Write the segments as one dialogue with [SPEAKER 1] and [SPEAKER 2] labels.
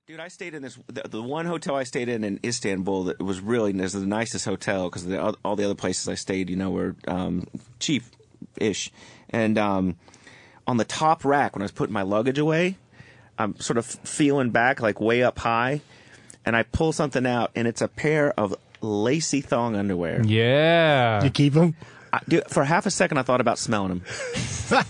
[SPEAKER 1] Dude, I stayed in the one hotel I stayed in Istanbul that was really the nicest hotel because all the other places I stayed, were cheap-ish. And on the top rack, when I was putting my luggage away, I'm sort of feeling back, like way up high, and I pull something out, and it's a pair of lacy thong underwear.
[SPEAKER 2] Yeah.
[SPEAKER 3] You keep them?
[SPEAKER 1] Dude, for half a second, I thought about smelling them.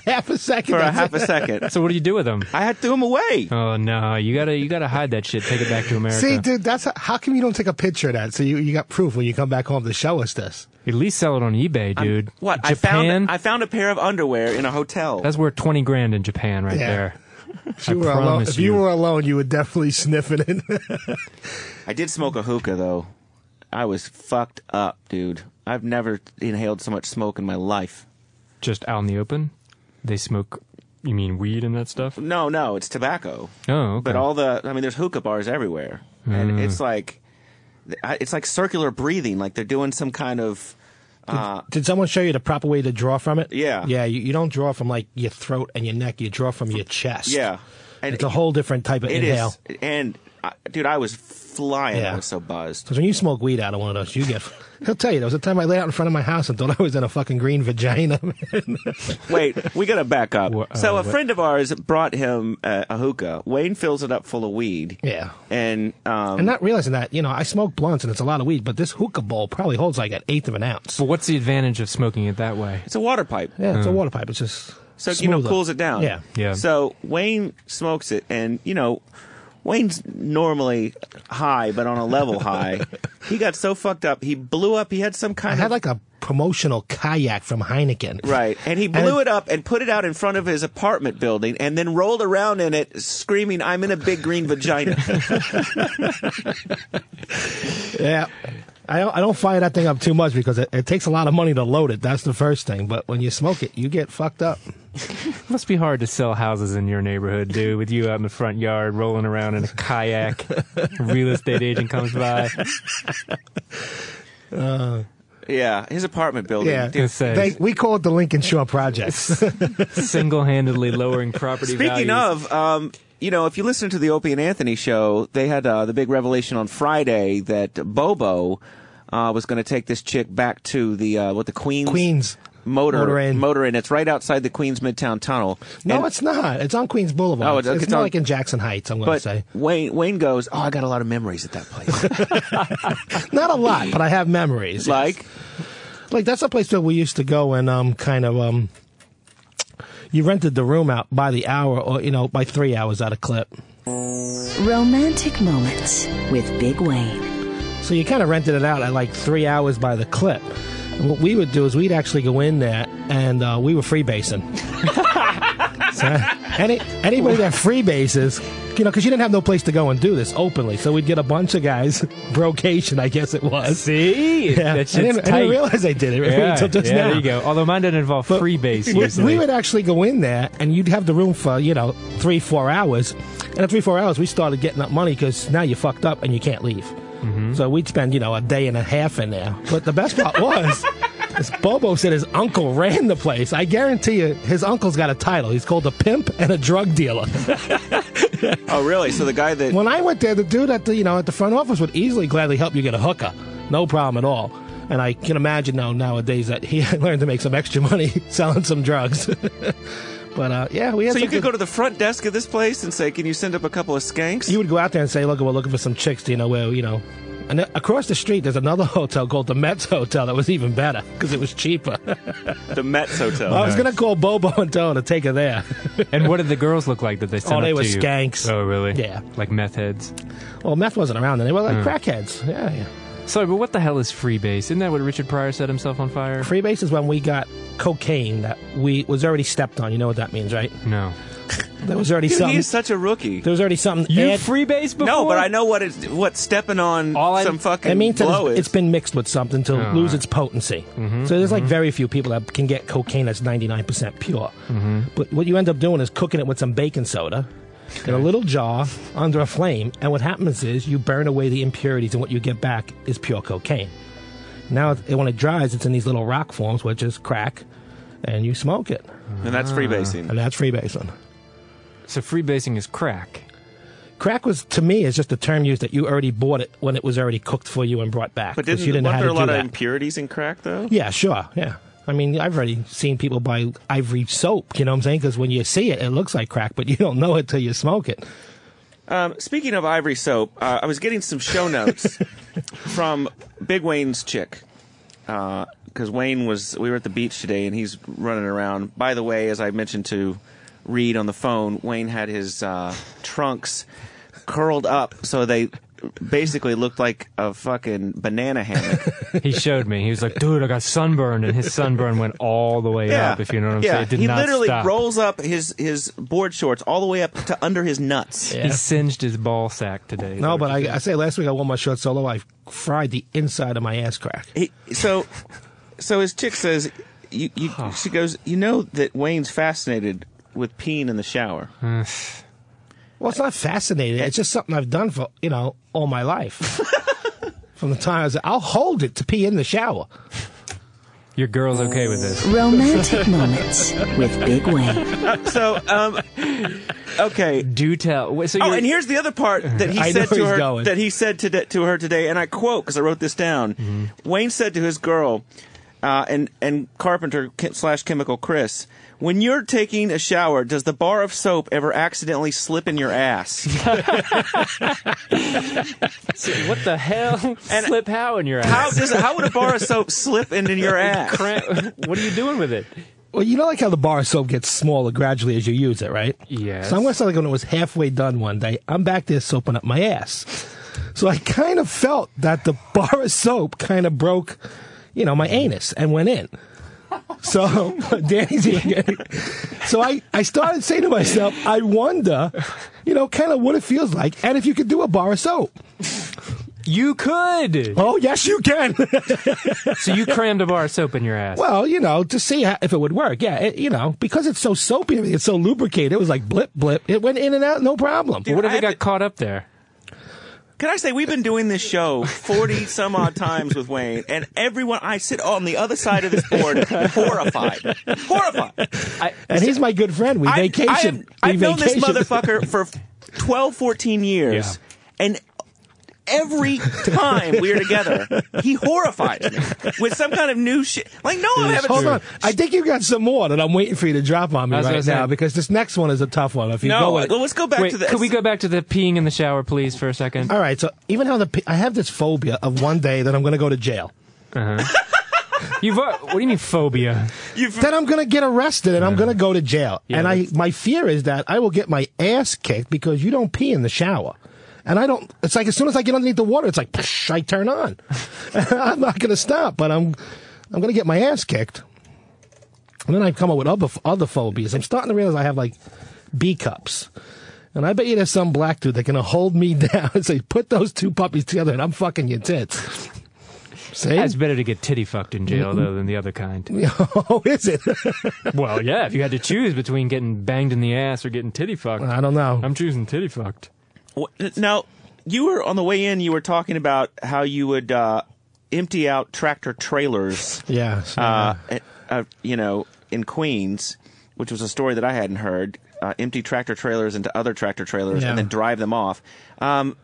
[SPEAKER 3] Half a second?
[SPEAKER 1] For a half a second.
[SPEAKER 2] So what do you do with them?
[SPEAKER 1] I had threw them away.
[SPEAKER 2] Oh, no. You gotta hide that shit. Take it back to America.
[SPEAKER 3] See, dude, how come you don't take a picture of that so you got proof when you come back home to show us this?
[SPEAKER 2] At least sell it on eBay, dude.
[SPEAKER 1] What?
[SPEAKER 2] Japan?
[SPEAKER 1] I found a pair of underwear in a hotel.
[SPEAKER 2] That's worth $20,000 in Japan right there.
[SPEAKER 3] If you were alone, you would definitely sniff it in.
[SPEAKER 1] I did smoke a hookah, though. I was fucked up, dude. I've never inhaled so much smoke in my life.
[SPEAKER 2] Just out in the open? They smoke, you mean weed and that stuff?
[SPEAKER 1] No, it's tobacco.
[SPEAKER 2] Oh, okay.
[SPEAKER 1] But there's hookah bars everywhere. And it's like circular breathing, like they're doing some kind of...
[SPEAKER 3] Did someone show you the proper way to draw from it?
[SPEAKER 1] Yeah.
[SPEAKER 3] Yeah, you don't draw from like your throat and your neck. You draw from your chest.
[SPEAKER 1] Yeah.
[SPEAKER 3] And it's a whole different type of inhale.
[SPEAKER 1] It is. And, dude, I was flying.
[SPEAKER 3] Yeah.
[SPEAKER 1] I was so buzzed.
[SPEAKER 3] Because when you smoke weed out of one of those, you get... He'll tell you, there was a time I lay out in front of my house and thought I was in a fucking green vagina.
[SPEAKER 1] Wait, we got to back up. A friend of ours brought him a hookah. Wayne fills it up full of weed.
[SPEAKER 3] Yeah.
[SPEAKER 1] And
[SPEAKER 3] not realizing that, I smoke blunts and it's a lot of weed, but this hookah bowl probably holds like an eighth of an ounce.
[SPEAKER 2] But what's the advantage of smoking it that way?
[SPEAKER 1] It's a water pipe.
[SPEAKER 3] Yeah, it's a water pipe. It's just
[SPEAKER 1] smoother. Cools it down.
[SPEAKER 3] Yeah.
[SPEAKER 1] So Wayne smokes it, and, Wayne's normally high, but on a level high. He got so fucked up, he blew up. He had some kind of...
[SPEAKER 3] I had like a promotional kayak from Heineken.
[SPEAKER 1] Right. And he blew it up and put it out in front of his apartment building and then rolled around in it screaming, "I'm in a big green vagina."
[SPEAKER 3] Yeah. I don't fire that thing up too much because it takes a lot of money to load it. That's the first thing. But when you smoke it, you get fucked up.
[SPEAKER 2] It must be hard to sell houses in your neighborhood, dude, with you out in the front yard rolling around in a kayak. A real estate agent comes by.
[SPEAKER 1] Yeah, his apartment building.
[SPEAKER 3] Yeah, we call it the Lincoln Shore Project.
[SPEAKER 2] Single-handedly lowering property values.
[SPEAKER 1] Speaking of... if you listen to the Opie and Anthony show, they had the big revelation on Friday that Bobo was going to take this chick back to the Queens Motor Inn. It's right outside the Queens Midtown Tunnel.
[SPEAKER 3] No, it's not. It's on Queens Boulevard.
[SPEAKER 1] Oh,
[SPEAKER 3] it's more like in Jackson Heights, I'm going to say.
[SPEAKER 1] Wayne goes, I got a lot of memories at that place.
[SPEAKER 3] Not a lot, but I have memories.
[SPEAKER 1] Like
[SPEAKER 3] that's a place where we used to go and you rented the room out by the hour or, by 3 hours at a clip.
[SPEAKER 4] Romantic moments with Big Wayne.
[SPEAKER 3] So you kind of rented it out at like 3 hours by the clip. And what we would do is we'd actually go in there and we were freebasing. So anybody that freebases, because you didn't have no place to go and do this openly. So we'd get a bunch of guys, brocation, I guess it was.
[SPEAKER 2] See?
[SPEAKER 3] Yeah. I didn't realize I did it until just now.
[SPEAKER 2] There you go. Although mine didn't involve freebase usually.
[SPEAKER 3] We would actually go in there and you'd have the room for, 3-4 hours. And at 3-4 hours, we started getting up money because now you're fucked up and you can't leave. Mm-hmm. So we'd spend, a day and a half in there. But the best part was... Bobo said his uncle ran the place. I guarantee you, his uncle's got a title. He's called a pimp and a drug dealer.
[SPEAKER 1] Oh, really? So the guy that...
[SPEAKER 3] When I went there, the dude at the front office would easily gladly help you get a hookah. No problem at all. And I can imagine nowadays that he learned to make some extra money selling some drugs. But, we had
[SPEAKER 1] So you could go to the front desk of this place and say, can you send up a couple of skanks?
[SPEAKER 3] You would go out there and say, look, we're looking for some chicks, And across the street, there's another hotel called the Mets Hotel that was even better because it was cheaper.
[SPEAKER 1] The Mets Hotel.
[SPEAKER 3] I was going to call Bobo and tell him to take her there.
[SPEAKER 2] And what did the girls look like that they sent up to you?
[SPEAKER 3] Oh, they were skanks.
[SPEAKER 2] Oh, really?
[SPEAKER 3] Yeah.
[SPEAKER 2] Like meth heads?
[SPEAKER 3] Well, meth wasn't around then. They were like crackheads. Yeah.
[SPEAKER 2] Sorry, but what the hell is freebase? Isn't that what Richard Pryor set himself on fire?
[SPEAKER 3] Freebase is when we got cocaine that was already stepped on. You know what that means, right?
[SPEAKER 2] No.
[SPEAKER 3] There was already something.
[SPEAKER 1] He's such a rookie.
[SPEAKER 3] There was already something.
[SPEAKER 2] You freebase before?
[SPEAKER 1] No, but I know what stepping on some fucking blow is.
[SPEAKER 3] It's been mixed with something to lose its potency. Mm-hmm, so there's like very few people that can get cocaine that's 99% pure. Mm-hmm. But what you end up doing is cooking it with some baking soda in a little jar under a flame, and what happens is you burn away the impurities, and what you get back is pure cocaine. Now, when it dries, it's in these little rock forms, which is crack, and you smoke it.
[SPEAKER 1] And that's freebasing.
[SPEAKER 3] And that's freebasing.
[SPEAKER 2] So freebasing is crack.
[SPEAKER 3] Crack was, to me, is just a term used that you already bought it when it was already cooked for you and brought back.
[SPEAKER 1] But
[SPEAKER 3] you didn't
[SPEAKER 1] weren't
[SPEAKER 3] have
[SPEAKER 1] there
[SPEAKER 3] to
[SPEAKER 1] a lot
[SPEAKER 3] do
[SPEAKER 1] of
[SPEAKER 3] that.
[SPEAKER 1] impurities in crack, though?
[SPEAKER 3] Yeah, sure, yeah. I mean, I've already seen people buy ivory soap, you know what I'm saying? Because when you see it, it looks like crack, but you don't know it till you smoke it.
[SPEAKER 1] Speaking of ivory soap, I was getting some show notes from Big Wayne's chick. Because we were at the beach today, and he's running around. By the way, as I mentioned to Reed on the phone, Wayne had his trunks curled up so they basically looked like a fucking banana hammock.
[SPEAKER 2] He showed me. He was like, dude, I got sunburned, and his sunburn went all the way up, if you know what I'm saying. It did
[SPEAKER 1] he
[SPEAKER 2] not
[SPEAKER 1] literally
[SPEAKER 2] stop.
[SPEAKER 1] rolls up his board shorts all the way up to under his nuts.
[SPEAKER 3] Yeah.
[SPEAKER 2] He singed his ball sack today.
[SPEAKER 3] No, but I say last week I wore my short solo. I fried the inside of my ass crack.
[SPEAKER 1] So his chick says, she goes, you know that Wayne's fascinated with peeing in the shower.
[SPEAKER 3] Well, it's not fascinating. It's just something I've done for, all my life. From the time I was, I'll hold it to pee in the shower.
[SPEAKER 2] Your girl's okay with this.
[SPEAKER 4] Romantic moments with Big Wayne.
[SPEAKER 1] So, okay.
[SPEAKER 2] Do tell. So
[SPEAKER 1] And here's the other part that he said to her.
[SPEAKER 3] Going.
[SPEAKER 1] That he said to her today, and I quote because I wrote this down.
[SPEAKER 2] Mm-hmm.
[SPEAKER 1] Wayne said to his girl, and carpenter / chemical Chris, when you're taking a shower, does the bar of soap ever accidentally slip in your ass?
[SPEAKER 2] what the hell? Slip how in your ass?
[SPEAKER 1] How would a bar of soap slip into your ass?
[SPEAKER 2] What are you doing with it?
[SPEAKER 3] Well, you know like how the bar of soap gets smaller gradually as you use it, right?
[SPEAKER 2] Yes.
[SPEAKER 3] So I'm going to say like when it was halfway done one day, I'm back there soaping up my ass. So I kind of felt that the bar of soap kind of broke, my anus and went in. So Danny's even so I started saying to myself, I wonder, kind of what it feels like, and if you could do a bar of soap.
[SPEAKER 2] You could.
[SPEAKER 3] Oh, yes, you can.
[SPEAKER 2] So you crammed a bar of soap in your ass.
[SPEAKER 3] Well, to see if it would work. Yeah, because it's so soapy, it's so lubricated. It was like blip, blip. It went in and out, no problem.
[SPEAKER 2] What if it got caught up there?
[SPEAKER 1] Can I say, we've been doing this show 40 some odd times with Wayne, and everyone, I sit on the other side of this board horrified.
[SPEAKER 3] And he's my good friend. We vacation.
[SPEAKER 1] I've known this motherfucker for 12, 14 years, and every time we are together, he horrifies me with some kind of new shit. Like, no, I haven't.
[SPEAKER 3] Hold on. I think you got some more that I'm waiting for you to drop on me right now, because this next one is a tough one. If you
[SPEAKER 1] let's go back to this.
[SPEAKER 2] Could we go back to the peeing in the shower, please, for a second?
[SPEAKER 3] All right. So even how I have this phobia of one day that I'm going to go to jail.
[SPEAKER 2] Uh-huh. What do you mean phobia?
[SPEAKER 3] That I'm going to get arrested and I'm going to go to jail.
[SPEAKER 2] Yeah,
[SPEAKER 3] and my fear is that I will get my ass kicked because you don't pee in the shower. And it's like as soon as I get underneath the water, it's like, psh, I turn on. I'm not going to stop, but I'm going to get my ass kicked. And then I come up with other phobias. I'm starting to realize I have like B cups. And I bet you there's some black dude that's going to hold me down and say, put those two puppies together and I'm fucking your tits. See?
[SPEAKER 2] It's better to get titty fucked in jail, though, than the other kind.
[SPEAKER 3] Oh, is it?
[SPEAKER 2] Well, yeah, if you had to choose between getting banged in the ass or getting titty fucked.
[SPEAKER 3] I don't know.
[SPEAKER 2] I'm choosing titty fucked.
[SPEAKER 1] Now, you were on the way in, you were talking about how you would empty out tractor trailers.
[SPEAKER 3] Yeah.
[SPEAKER 1] In Queens, which was a story that I hadn't heard. Empty tractor trailers into other tractor trailers and then drive them off. And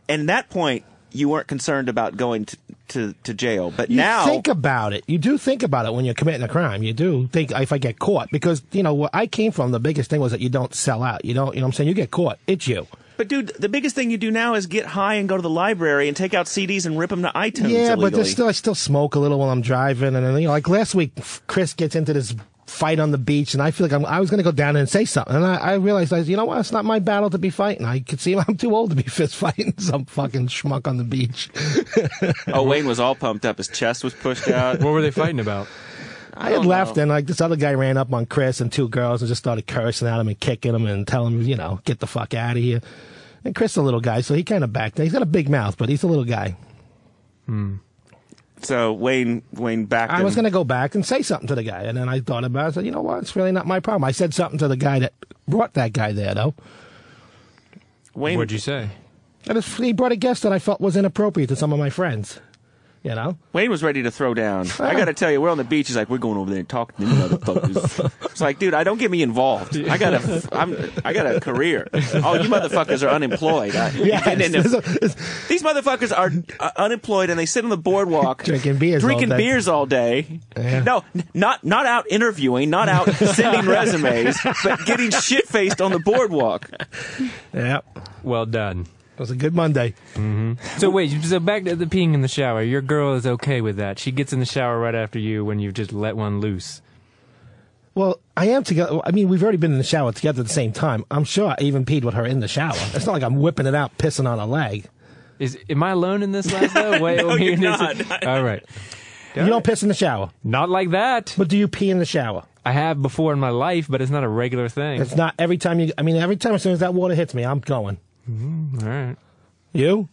[SPEAKER 1] at that point, you weren't concerned about going to jail. But now...
[SPEAKER 3] You think about it. You do think about it when you're committing a crime. You do think, if I get caught. Because, where I came from, the biggest thing was that you don't sell out. You don't, what I'm saying? You get caught. It's you.
[SPEAKER 1] But, dude, the biggest thing you do now is get high and go to the library and take out CDs and rip them to iTunes illegally.
[SPEAKER 3] But I still smoke a little while I'm driving. And then, like last week, Chris gets into this fight on the beach, and I feel like I was going to go down and say something. And I realized, you know what? It's not my battle to be fighting. I could see I'm too old to be fist fighting some fucking schmuck on the beach.
[SPEAKER 1] Oh, Wayne was all pumped up. His chest was pushed out.
[SPEAKER 2] What were they fighting about?
[SPEAKER 3] I had left, and like this other guy ran up on Chris and two girls and just started cursing at him and kicking him and telling him, get the fuck out of here. And Chris is a little guy, so he kind of backed. He's got a big mouth, but he's a little guy.
[SPEAKER 1] So Wayne backed.
[SPEAKER 3] I was going to go back and say something to the guy, and then I thought about it. I said, you know what? It's really not my problem. I said something to the guy that brought that guy there, though.
[SPEAKER 2] What'd you say?
[SPEAKER 3] He brought a guest that I felt was inappropriate to some of my friends. You know?
[SPEAKER 1] Wayne was ready to throw down. I got to tell you, we're on the beach. He's like, we're going over there and talking to them motherfuckers. It's like, dude, don't get me involved. I got a career. Oh, you motherfuckers are unemployed. These motherfuckers are unemployed, and they sit on the boardwalk
[SPEAKER 3] drinking beers
[SPEAKER 1] all day.
[SPEAKER 3] Yeah.
[SPEAKER 1] No, not out interviewing, not out sending resumes, but getting shit-faced on the boardwalk.
[SPEAKER 3] Yeah.
[SPEAKER 2] Well done.
[SPEAKER 3] It was a good Monday.
[SPEAKER 2] Mm-hmm. So wait, so back to the peeing in the shower. Your girl is okay with that. She gets in the shower right after you when you've just let one loose.
[SPEAKER 3] Well, I am together. I mean, we've already been in the shower together at the same time. I'm sure I even peed with her in the shower. It's not like I'm whipping it out, pissing on her leg.
[SPEAKER 2] Am I alone in this last though?
[SPEAKER 1] No, you're not.
[SPEAKER 2] All right.
[SPEAKER 3] You don't piss in the shower?
[SPEAKER 2] Not like that.
[SPEAKER 3] But do you pee in the shower?
[SPEAKER 2] I have before in my life, but it's not a regular thing.
[SPEAKER 3] It's not every time every time as soon as that water hits me, I'm going.
[SPEAKER 2] Mm-hmm. All right.
[SPEAKER 3] You?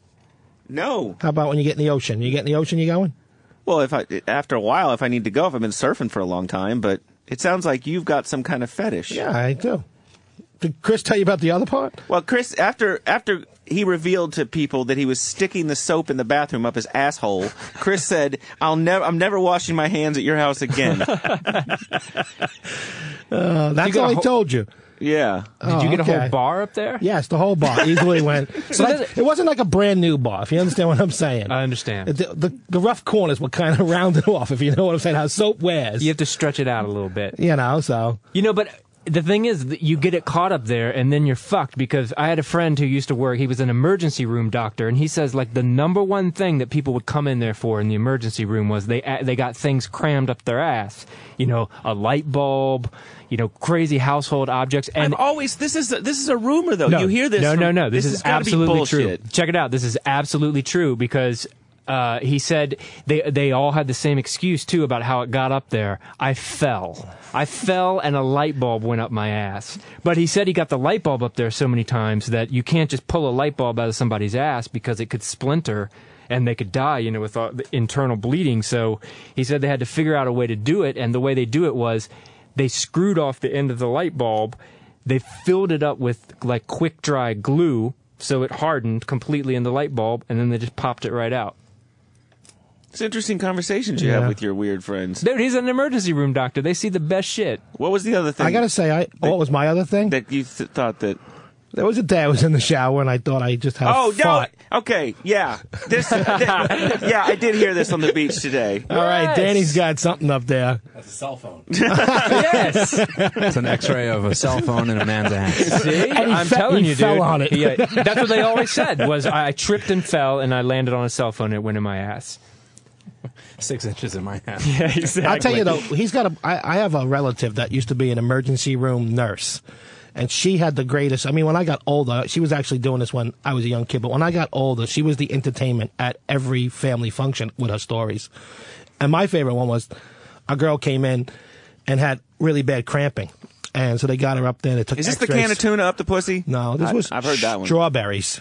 [SPEAKER 1] No.
[SPEAKER 3] How about when you get in the ocean? You get in the ocean, you going?
[SPEAKER 1] Well, after a while, if I need to go, if I've been surfing for a long time, but it sounds like you've got some kind of fetish.
[SPEAKER 3] Yeah, I do. Did Chris tell you about the other part?
[SPEAKER 1] Well, Chris, after he revealed to people that he was sticking the soap in the bathroom up his asshole, Chris said, I'm never washing my hands at your house again.
[SPEAKER 3] That's all I told you.
[SPEAKER 1] Yeah.
[SPEAKER 2] Did you get a whole bar up there?
[SPEAKER 3] Yes, the whole bar easily went. It wasn't like a brand new bar, if you understand what I'm saying.
[SPEAKER 2] I understand.
[SPEAKER 3] The rough corners were kind of rounded off, if you know what I'm saying, how soap wears.
[SPEAKER 2] You have to stretch it out a little bit.
[SPEAKER 3] You know, so.
[SPEAKER 2] You know, but the thing is, that you get it caught up there, and then you're fucked, because I had a friend who used to work, he was an emergency room doctor, and he says, like, the number one thing that people would come in there for in the emergency room was they got things crammed up their ass. You know, a light bulb, crazy household objects. And
[SPEAKER 1] this is a rumor, though.
[SPEAKER 2] No,
[SPEAKER 1] you hear this?
[SPEAKER 2] No. This is absolutely true.
[SPEAKER 1] Bullshit.
[SPEAKER 2] Check it out. This is absolutely true, because he said they all had the same excuse, too, about how it got up there. I fell and a light bulb went up my ass. But he said he got the light bulb up there so many times that you can't just pull a light bulb out of somebody's ass, because it could splinter and they could die, with the internal bleeding. So he said they had to figure out a way to do it, and the way they do it was they screwed off the end of the light bulb, they filled it up with like quick dry glue so it hardened completely in the light bulb, and then they just popped it right out.
[SPEAKER 1] It's interesting conversations you have with your weird friends.
[SPEAKER 2] Dude, he's an emergency room doctor. They see the best shit.
[SPEAKER 1] What was the other thing?
[SPEAKER 3] I gotta say, what was my other thing?
[SPEAKER 1] That you thought that...
[SPEAKER 3] There was a day I was in the shower and I thought I just had fought.
[SPEAKER 1] No. Okay, yeah. Yeah, I did hear this on the beach today.
[SPEAKER 3] All right, Danny's got something up there.
[SPEAKER 5] That's a cell phone.
[SPEAKER 2] Yes.
[SPEAKER 5] It's an X-ray of a cell phone in a man's ass.
[SPEAKER 2] See? I'm telling you, dude.
[SPEAKER 3] He fell on it.
[SPEAKER 2] Yeah, that's what they always said, was I tripped and fell and I landed on a cell phone and it went in my ass.
[SPEAKER 5] 6 inches in my ass.
[SPEAKER 2] Yeah, exactly.
[SPEAKER 3] I'll tell you, though, I have a relative that used to be an emergency room nurse. And she had the greatest. I mean, when I got older, she was actually doing this when I was a young kid. But when I got older, she was the entertainment at every family function with her stories. And my favorite one was a girl came in and had really bad cramping. And so they got her up there. They took
[SPEAKER 1] Is this
[SPEAKER 3] x-rays.
[SPEAKER 1] the can of tuna up the pussy?
[SPEAKER 3] No, this was
[SPEAKER 1] I've heard that one.
[SPEAKER 3] Strawberries.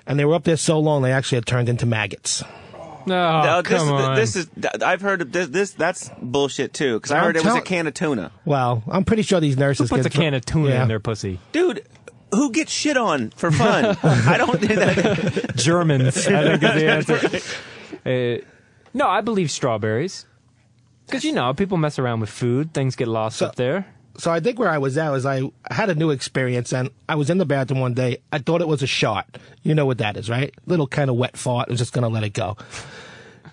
[SPEAKER 3] And they were up there so long, they actually had turned into maggots.
[SPEAKER 2] No, come on.
[SPEAKER 1] I've heard of this. That's bullshit too. Because I heard it was a can of tuna.
[SPEAKER 3] Well, I'm pretty sure these nurses.
[SPEAKER 2] Who puts a can of tuna in their pussy?
[SPEAKER 1] Dude, who gets shit on for fun? I don't do that.
[SPEAKER 2] Germans, I think is the answer. No, I believe strawberries. Because, people mess around with food. Things get lost up there.
[SPEAKER 3] So I think where I was at was I had a new experience, and I was in the bathroom one day. I thought it was a shot. You know what that is, right? Little kind of wet fart. I was just going to let it go.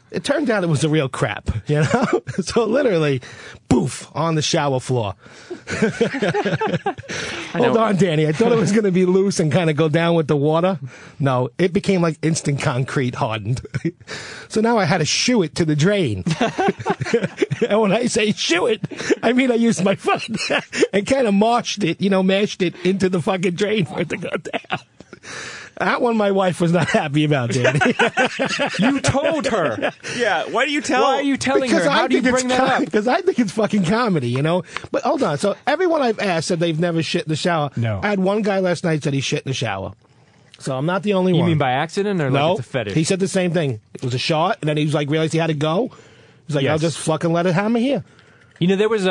[SPEAKER 3] It turned out it was a real crap, So literally, poof, on the shower floor. Hold on, Danny. I thought it was going to be loose and kind of go down with the water. No, it became like instant concrete hardened. So now I had to shoo it to the drain. And when I say shoo it, I mean I used my foot and kind of mashed it into the fucking drain for it to go down. That one my wife was not happy about, Danny.
[SPEAKER 2] You told her.
[SPEAKER 1] Yeah, why do you tell?
[SPEAKER 2] Why are you telling her? How do you bring that up?
[SPEAKER 3] Because I think it's fucking comedy, But hold on. So everyone I've asked said they've never shit in the shower.
[SPEAKER 2] No.
[SPEAKER 3] I had one guy last night said he shit in the shower. So I'm not the only one.
[SPEAKER 2] You mean by accident or like it's a fetish?
[SPEAKER 3] He said the same thing. It was a shot, and then he was like, realized he had to go. He's like,
[SPEAKER 2] Yes.
[SPEAKER 3] I'll just fucking let it hammer here.
[SPEAKER 2] You know, there was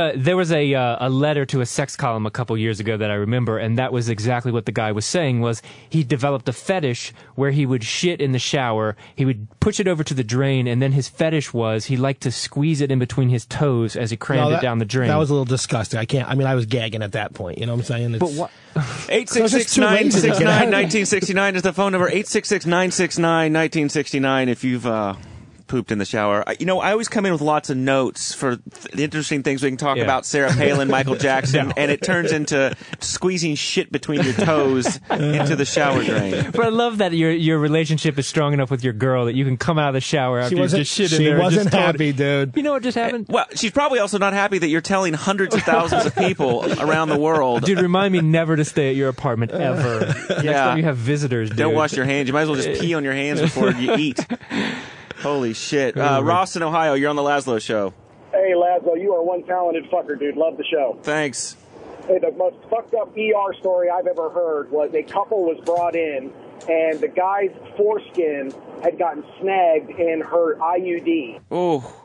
[SPEAKER 2] a letter to a sex column a couple years ago that I remember, and that was exactly what the guy was saying. Was he developed a fetish where he would shit in the shower, he would push it over to the drain, and then his fetish was he liked to squeeze it in between his toes as he crammed it down the drain.
[SPEAKER 3] That was a little disgusting. I was gagging at that point. You know what I'm saying?
[SPEAKER 2] But what?
[SPEAKER 1] 866-969-1969 is the phone number. 866-969-1969 if you've pooped in the shower. I always come in with lots of notes for the interesting things we can talk about. Sarah Palin, Michael Jackson, and it turns into squeezing shit between your toes into the shower drain.
[SPEAKER 2] But I love that your relationship is strong enough with your girl that you can come out of the shower after you just shit in there.
[SPEAKER 3] She wasn't happy, dude.
[SPEAKER 2] You know what just happened?
[SPEAKER 1] Well, she's probably also not happy that you're telling hundreds of thousands of people around the world.
[SPEAKER 2] Dude, remind me never to stay at your apartment ever. Next time you have visitors, dude.
[SPEAKER 1] Don't wash your hands. You might as well just pee on your hands before you eat. Holy shit. Ross in Ohio, you're on the Laszlo Show.
[SPEAKER 6] Hey, Laszlo, you are one talented fucker, dude. Love the show.
[SPEAKER 1] Thanks.
[SPEAKER 6] Hey, the most fucked up ER story I've ever heard was a couple was brought in, and the guy's foreskin had gotten snagged in her IUD.
[SPEAKER 1] Oh.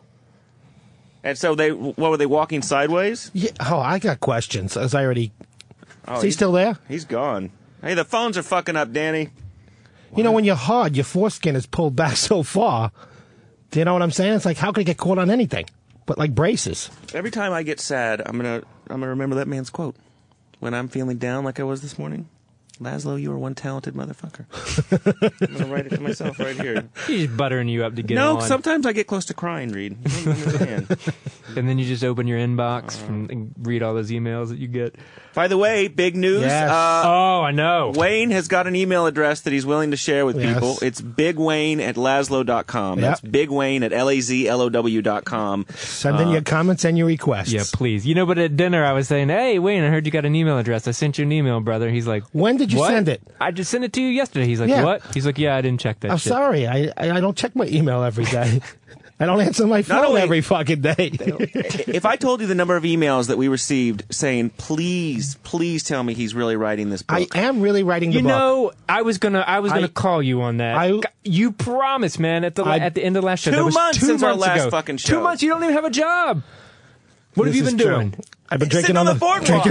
[SPEAKER 1] And so what were they, walking sideways?
[SPEAKER 3] Yeah. Oh, I got questions. Is he still there?
[SPEAKER 1] He's gone. Hey, the phones are fucking up, Danny.
[SPEAKER 3] You know, when you're hard, your foreskin is pulled back so far. Do you know what I'm saying? It's like, how could it get caught on anything? But like braces.
[SPEAKER 1] Every time I get sad, I'm gonna remember that man's quote. When I'm feeling down like I was this morning, Laszlo, you are one talented motherfucker. I'm gonna write it to myself right here.
[SPEAKER 2] He's just buttering you up to get
[SPEAKER 1] No,
[SPEAKER 2] on.
[SPEAKER 1] sometimes I get close to crying, Reed. You don't understand.
[SPEAKER 2] And then you just open your inbox and read all those emails that you get.
[SPEAKER 1] By the way, big news.
[SPEAKER 3] Yes.
[SPEAKER 2] Oh, I know.
[SPEAKER 1] Wayne has got an email address that he's willing to share with people. It's bigwayne@laszlo.com.
[SPEAKER 3] Yep.
[SPEAKER 1] That's bigwayne@lazlow.com.
[SPEAKER 3] Send in your comments and your requests.
[SPEAKER 2] Yeah, please. But at dinner I was saying, hey, Wayne, I heard you got an email address. I sent you an email, brother. He's like,
[SPEAKER 3] when did you
[SPEAKER 2] what?
[SPEAKER 3] send it?
[SPEAKER 2] I just sent it to you yesterday. He's like, what? He's like, yeah, I didn't check that
[SPEAKER 3] I'm
[SPEAKER 2] shit.
[SPEAKER 3] sorry. I don't check my email every day. I don't answer my phone every fucking day.
[SPEAKER 1] If I told you the number of emails that we received saying, please tell me he's really writing this book.
[SPEAKER 3] I am really writing the book.
[SPEAKER 2] You know, I was gonna call you on that. You promised, man, at the end of the last show.
[SPEAKER 1] 2 months since our last fucking show.
[SPEAKER 2] 2 months, you don't even have a job. What have you been doing?
[SPEAKER 3] I've been drinking on the boardwalk.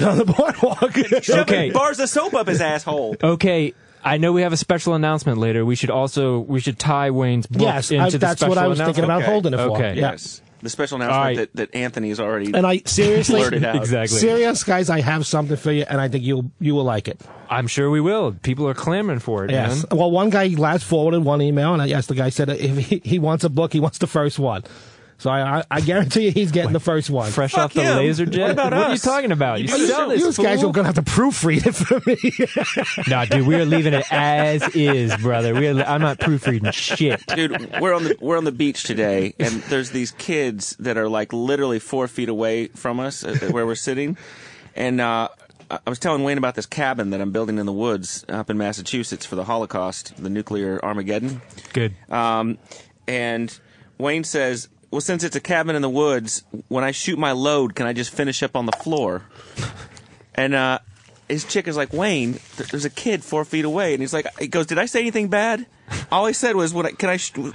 [SPEAKER 1] Shoving bars of soap up his asshole.
[SPEAKER 2] Okay. I know we have a special announcement later. We should tie Wayne's book into the special announcement.
[SPEAKER 3] That's what I was thinking about holding it for.
[SPEAKER 2] Okay.
[SPEAKER 1] Yes. The special announcement that Anthony has already
[SPEAKER 3] seriously
[SPEAKER 1] blurted out.
[SPEAKER 2] Exactly.
[SPEAKER 3] Serious, guys, I have something for you, and I think you will like it.
[SPEAKER 2] I'm sure we will. People are clamoring for it,
[SPEAKER 3] Yes.
[SPEAKER 2] man.
[SPEAKER 3] Well, one guy last forwarded one email, and I asked the guy, said if he wants a book, he wants the first one. So I guarantee you he's getting the first one.
[SPEAKER 2] Fresh off the laser jet?
[SPEAKER 1] What
[SPEAKER 2] are you talking about? You sell this,
[SPEAKER 3] You guys
[SPEAKER 2] fool.
[SPEAKER 3] are going to have to proofread it for me.
[SPEAKER 2] Nah, dude, we are leaving it as is, brother. I'm not proofreading shit.
[SPEAKER 1] Dude, we're on the beach today, and there's these kids that are like literally 4 feet away from us where we're sitting. And I was telling Wayne about this cabin that I'm building in the woods up in Massachusetts for the Holocaust, the nuclear Armageddon.
[SPEAKER 2] Good.
[SPEAKER 1] And Wayne says, well, since it's a cabin in the woods, when I shoot my load, can I just finish up on the floor? And his chick is like, Wayne, there's a kid 4 feet away. And he goes, did I say anything bad? All I said was, when I shoot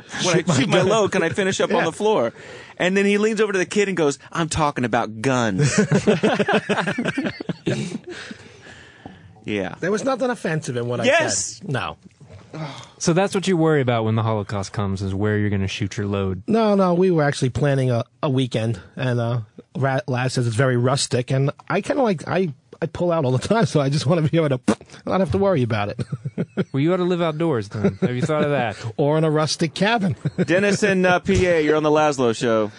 [SPEAKER 1] my load, can I finish up on the floor? And then he leans over to the kid and goes, I'm talking about guns. Yeah.
[SPEAKER 3] There was nothing offensive in what I said. No.
[SPEAKER 2] So that's what you worry about when the Holocaust comes, is where you're going to shoot your load.
[SPEAKER 3] No, we were actually planning a weekend, and Laz says it's very rustic, and I kind of like, I pull out all the time, so I just want to be able to not have to worry about it.
[SPEAKER 2] Well, you ought to live outdoors then. Have you thought of that?
[SPEAKER 3] Or in a rustic cabin.
[SPEAKER 1] Dennis in PA, you're on the Laszlo Show.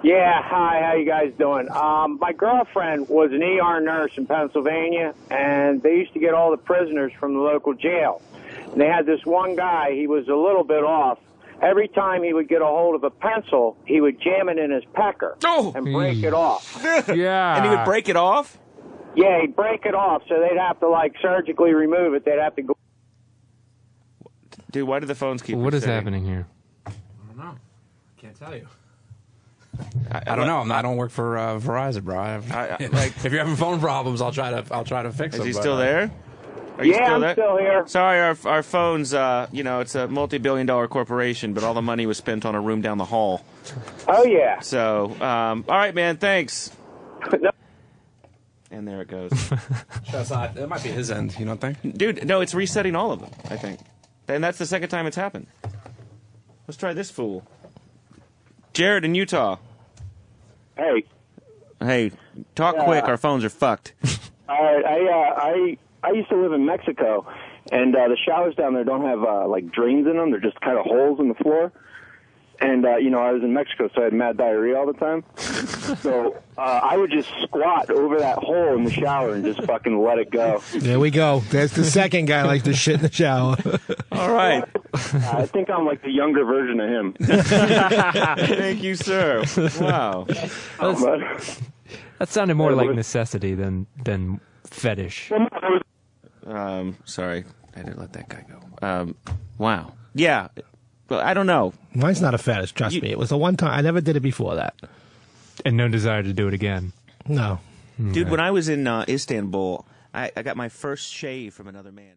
[SPEAKER 7] Yeah, hi, how you guys doing? My girlfriend was an ER nurse in Pennsylvania, and they used to get all the prisoners from the local jail. And they had this one guy, he was a little bit off. Every time he would get a hold of a pencil, he would jam it in his pecker and break it off.
[SPEAKER 2] Yeah.
[SPEAKER 1] And he would break it off?
[SPEAKER 7] Yeah, he'd break it off, so they'd have to, surgically remove it. They'd have to go...
[SPEAKER 1] Dude, why do the phones keep
[SPEAKER 2] What is
[SPEAKER 1] resetting?
[SPEAKER 2] happening here?
[SPEAKER 5] I don't know. Can't tell you. I don't know. I don't work for Verizon, bro. If you're having phone problems, I'll try to fix them.
[SPEAKER 1] Is he still there? Are you
[SPEAKER 7] Yeah,
[SPEAKER 1] still
[SPEAKER 7] I'm
[SPEAKER 1] there?
[SPEAKER 7] still here.
[SPEAKER 1] Sorry, our phones, it's a multi-billion-dollar corporation, but all the money was spent on a room down the hall.
[SPEAKER 7] Oh, yeah.
[SPEAKER 1] So, all right, man, thanks.
[SPEAKER 7] No.
[SPEAKER 1] And there it goes.
[SPEAKER 5] That might be his end, you don't think?
[SPEAKER 1] Dude, no, it's resetting all of them, I think. And that's the second time it's happened. Let's try this fool. Jared in Utah.
[SPEAKER 8] Hey.
[SPEAKER 1] Hey, talk quick, our phones are fucked.
[SPEAKER 8] All right, I used to live in Mexico, and the showers down there don't have like drains in them. They're just kind of holes in the floor. And I was in Mexico, so I had mad diarrhea all the time. So I would just squat over that hole in the shower and just fucking let it go.
[SPEAKER 3] There we go. There's the second guy likes to shit in the shower.
[SPEAKER 1] All right.
[SPEAKER 8] I think I'm like the younger version of him.
[SPEAKER 1] Thank you, sir. Wow.
[SPEAKER 2] That sounded more like necessity than fetish.
[SPEAKER 1] Sorry, I didn't let that guy go. Wow. Yeah. Well, I don't know.
[SPEAKER 3] Mine's not a fetish, trust me. It was a one time. I never did it before that.
[SPEAKER 2] And no desire to do it again.
[SPEAKER 3] No.
[SPEAKER 1] Dude, when I was in Istanbul, I got my first shave from another man.